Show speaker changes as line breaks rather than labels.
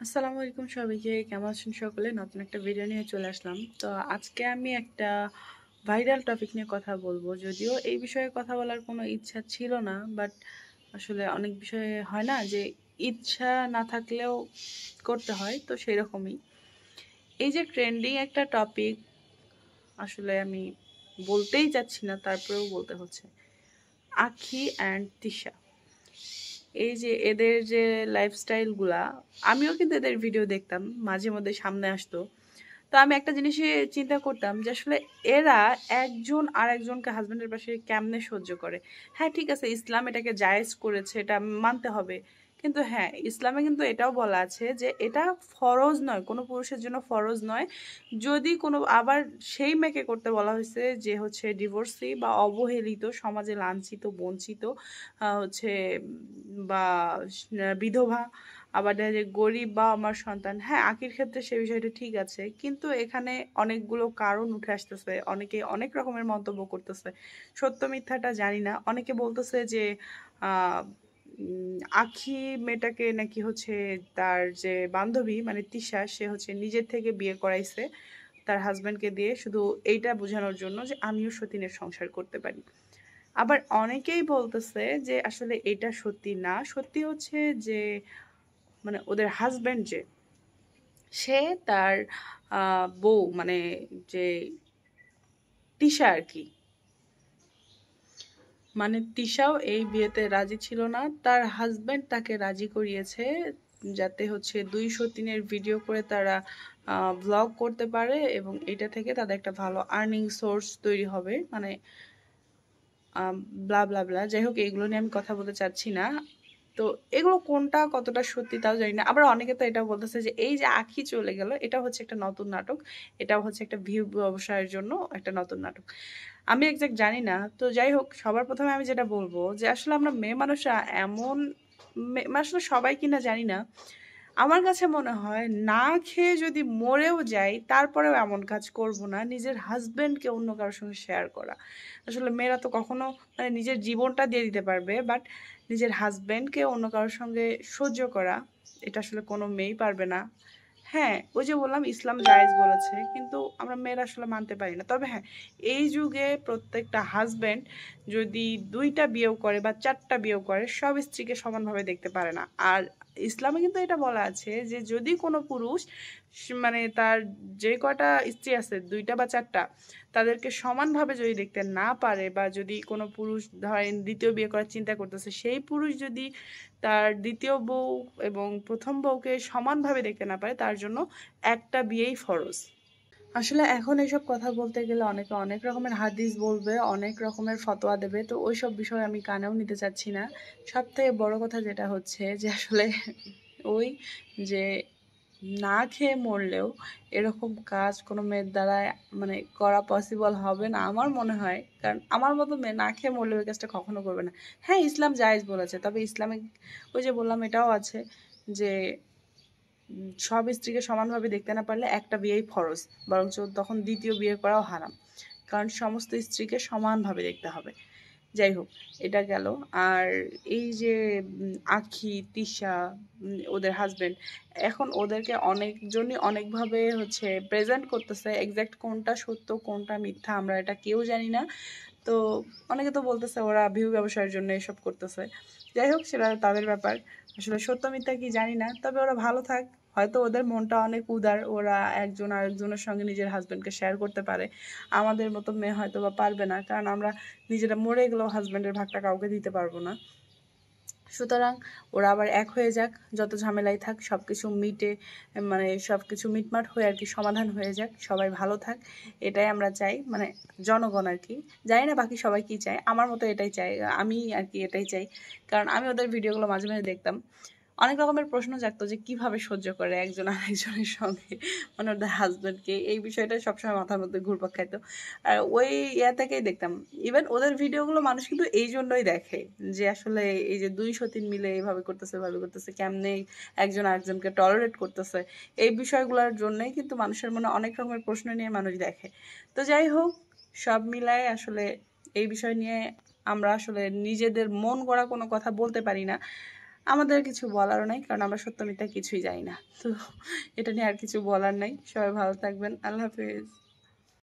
আসসালামু আলাইকুম সবাইকে, কেমন আছেন সকলে? নতুন একটা ভিডিও নিয়ে চলে আসলাম। তো আজকে আমি একটা ভাইরাল টপিক নিয়ে কথা বলবো। যদিও এই বিষয়ে কথা বলার কোনো ইচ্ছা ছিল না, বাট আসলে অনেক বিষয়ে হয় না যে ইচ্ছা না থাকলেও করতে হয়, তো সেই রকমই। এই যে ট্রেন্ডিং একটা টপিক, আসলে আমি বলতেই চাচ্ছি না, তারপরেও বলতে হচ্ছে। আখি অ্যান্ড তিশা, এই যে এদের যে লাইফস্টাইলগুলা, আমিও কিন্তু এদের ভিডিও দেখতাম, মাঝে মধ্যে সামনে আসতো। তো আমি একটা জিনিসই চিন্তা করতাম যে আসলে এরা একজন আর একজনকে হাজব্যান্ডের পাশে কেমনে সহ্য করে। হ্যাঁ, ঠিক আছে, ইসলাম এটাকে জায়েজ করেছে, এটা মানতে হবে। কিন্তু হ্যাঁ, ইসলামে কিন্তু এটাও বলা আছে যে এটা ফরজ নয়, কোনো পুরুষের জন্য ফরজ নয়। যদি কোনো আবার সেই মেয়েকে করতে বলা হয়েছে যে হচ্ছে ডিভোর্সি বা অবহেলিত, সমাজে লাঞ্ছিত, বঞ্চিত, হচ্ছে বা বিধবা, আবার দেখা যায় গরিব বা আমার সন্তান। হ্যাঁ, আঁকির ক্ষেত্রে সে বিষয়টা ঠিক আছে, কিন্তু এখানে অনেকগুলো কারণ উঠে আসতেছে, অনেকে অনেক রকমের মন্তব্য করতেছে। সত্য মিথ্যাটা জানি না। অনেকে বলতেছে যে আহ আখি মেয়েটাকে নাকি হচ্ছে তার যে বান্ধবী মানে তিশা, সে হচ্ছে নিজের থেকে বিয়ে করাইছে তার হাজব্যান্ডকে দিয়ে, শুধু এইটা বোঝানোর জন্য যে আমিও সতীনের সংসার করতে পারি। আবার অনেকেই বলতেছে যে আসলে এটা সত্যি না, সত্যি হচ্ছে যে মানে ওদের হাজব্যান্ড যে, সে তার বউ মানে যে তিশা আর কি, মানে তিশাও এই বিয়েতে রাজি ছিল না, তার হাজব্যান্ড তাকে রাজি করিয়েছে যাতে হচ্ছে দুই সতীনের ভিডিও করে তারা ব্লগ করতে পারে এবং এটা থেকে তাদের একটা ভালো আর্নিং সোর্স তৈরি হবে। মানে ব্লা ব্লা ব্লা, যাই হোক, এগুলো নিয়ে আমি কথা বলতে চাচ্ছি না। তো এগুলো কোনটা কতটা সত্যি তাও জানি না। আবার অনেকে তো এটা বলতেছে যে এই যে আখি চলে গেল, এটা হচ্ছে একটা নতুন নাটক, এটাও হচ্ছে একটা ভিউ ব্যবসায়ের জন্য একটা নতুন নাটক। আমি এক্সাক্ট জানি না। তো যাই হোক, সবার প্রথমে আমি যেটা বলবো যে আসলে আমরা মেয়ে মানুষরা এমন, আসলে সবাই কিনা জানি না, আমার কাছে মনে হয় না খেয়ে যদি মরেও যাই তারপরেও এমন কাজ করব না, নিজের হাজবেন্ডকে অন্য কারোর সঙ্গে শেয়ার করা। আসলে মেয়েরা তো কখনো মানে নিজের জীবনটা দিয়ে দিতে পারবে, বাট নিজের হাজবেন্ডকে অন্য কারোর সঙ্গে সহ্য করা, এটা আসলে কোনো মেয়েই পারবে না। হ্যাঁ, ওই যে বললাম ইসলাম জায়েজ বলেছে, কিন্তু আমরা মেয়েরা আসলে মানতে পারি না। তবে হ্যাঁ, এই যুগে প্রত্যেকটা হাজবেন্ড যদি দুইটা বিয়েও করে বা চারটা বিয়েও করে, সব স্ত্রীকে সমানভাবে দেখতে পারে না। আর ইসলামে কিন্তু এটা বলা আছে যে যদি কোনো পুরুষ মানে তার যে কয়টা স্ত্রী আছে, দুইটা বা চারটা, তাদেরকে সমানভাবে যদি দেখতে না পারে, বা যদি কোনো পুরুষ ধরেন দ্বিতীয় বিয়ে করার চিন্তা করতেছে, সেই পুরুষ যদি তার দ্বিতীয় বউ এবং প্রথম বউকে সমানভাবে দেখতে না পারে, তার জন্য একটা বিয়েই ফরজ। আসলে এখন এসব কথা বলতে গেলে অনেকে অনেক রকমের হাদিস বলবে, অনেক রকমের ফতোয়া দেবে, তো ওইসব বিষয় আমি কানেও নিতে চাচ্ছি না। সব থেকে বড় কথা যেটা হচ্ছে যে আসলে ওই যে না খেয়ে মরলেও এরকম কাজ কোনো মেয়ের দ্বারা মানে করা পসিবল হবে না আমার মনে হয়। কারণ আমার মতো মেয়ে না খেয়ে মরলেও এই কাজটা কখনো করবে না। হ্যাঁ, ইসলাম জায়েজ বলেছে, তবে ইসলামিক ওই যে বললাম এটাও আছে যে সব স্ত্রীকে সমানভাবে দেখতে না পারলে একটা বিয়েই ফরজ, বরঞ্চ তখন দ্বিতীয় বিয়ে করাও হারাম, কারণ সমস্ত স্ত্রীকে সমানভাবে দেখতে হবে। যাই হোক, এটা গেল। আর এই যে আখি তিশা, ওদের হাজবেন্ড, এখন ওদেরকে অনেকজনই অনেকভাবে হচ্ছে প্রেজেন্ট করতেছে, এক্স্যাক্ট কোনটা সত্য কোনটা মিথ্যা আমরা এটা কেউ জানি না। তো অনেকে তো বলতেছে ওরা ভিউ ব্যবসায়ের জন্য এসব করতেছে। যাই হোক, সেটা তাদের ব্যাপার। আসলে সত্য মিথ্যা কি জানি না, তবে ওরা ভালো থাক। হয়তো ওদের মনটা অনেক উদার, ওরা একজন আরেকজনের সঙ্গে নিজের হাজবেন্ডকে শেয়ার করতে পারে। আমাদের মতো মেয়ে হয়তো বা পারবে না, কারণ আমরা নিজেরা মরে গেলেও হাজবেন্ডের ভাগটা কাউকে দিতে পারবো না। সুতরাং ওরা আবার এক হয়ে যাক, যত ঝামেলাই থাক সব কিছু মিটে, মানে সব কিছু মিটমাট হয়ে আর কি সমাধান হয়ে যাক, সবাই ভালো থাক, এটাই আমরা চাই। মানে জনগণ আর কি, জানি না বাকি সবাই কি চায়, আমার মতো এটাই চাই আমি আর কি, এটাই চাই। কারণ আমি ওদের ভিডিওগুলো মাঝে মাঝে দেখতাম, অনেক রকমের প্রশ্ন জাগতো যে কিভাবে সহ্য করে একজন আরেকজনের সঙ্গে, মানে ওদের হাজব্যান্ডকে, এই বিষয়টা সবসময় মাথার মধ্যে ঘুরপাক খাইতো। আর ওই ইয়া থেকেই দেখতাম। ইভেন ওদের ভিডিওগুলো মানুষ কিন্তু এই জন্যই দেখে যে আসলে এই যে দুই সতীন মিলে এইভাবে করতেছে, এভাবে করতেছে, কেমনে একজন আরেকজনকে টলারেট করতেছে, এই বিষয়গুলোর জন্যই কিন্তু মানুষের মনে অনেক রকমের প্রশ্ন নিয়ে মানুষ দেখে। তো যাই হোক, সব মিলায় আসলে এই বিষয় নিয়ে আমরা আসলে নিজেদের মন গড়া কোনো কথা বলতে পারি না। আমাদের কিছু বলারও নাই, কারণ আমরা সত্য মিথ্যা কিছুই জানি না। তো এটা নিয়ে আর কিছু বলার নাই। সবাই ভালো থাকবেন। আল্লাহ হাফেজ।